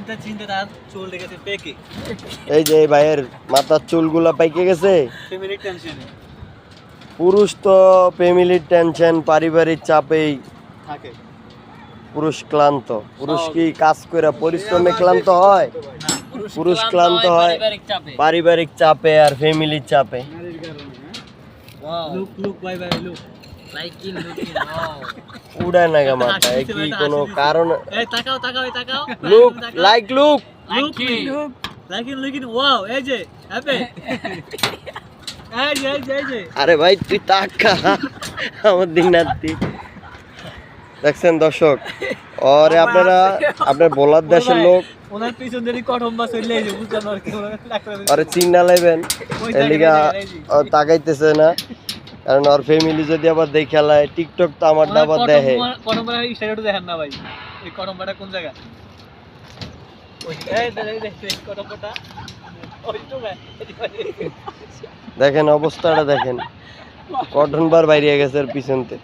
চিন্তা চিন্তা তার চুল লেগেছে পেকে। এই যে এই ভাইয়ের মাথার চুলগুলা পাইকে গেছে। ফ্যামিলির টেনশনে পুরুষ তো ফ্যামিলির টেনশন পারিবারিক চাপেই থাকে। পুরুষ ক্লান্ত। পুরুষ কি কাজ করে পরিশ্রমে ক্লান্ত হয়? পুরুষ ক্লান্ত হয় পারিবারিক চাপে আর ফ্যামিলির চাপে। Look look bye bye look liking looking উড়ায় না গা মাথায় কি কোনো কারণ? এই তাকাও তাকাও এই তাকাও look like look liking liking looking wow এই যে হ্যাপি এই যে আরে ভাই তুই তাকা আমার দিন রাত্রি দেখছেন দর্শক ওরে আপনার বলার দেশের লোক ওনার পিছন ধরে কটম্বা চলে এই যে বুঝছেন আর কি আরে চিন্না লাইবেন এলিগা তাকাইতেছে না কারণ ওর ফ্যামিলি যদি আবার দেখে লাই টিকটক তো আমার আবার দেখে। কটম্বা স্ট্যাটাস দেখেন না ভাই এই কটম্বাটা কোন জায়গা ওই এই কটম্বাটা ওই তো ভাই দেখেন অবস্থাটা দেখেন কটন বার বাইরে গেছে এর পিছনতে।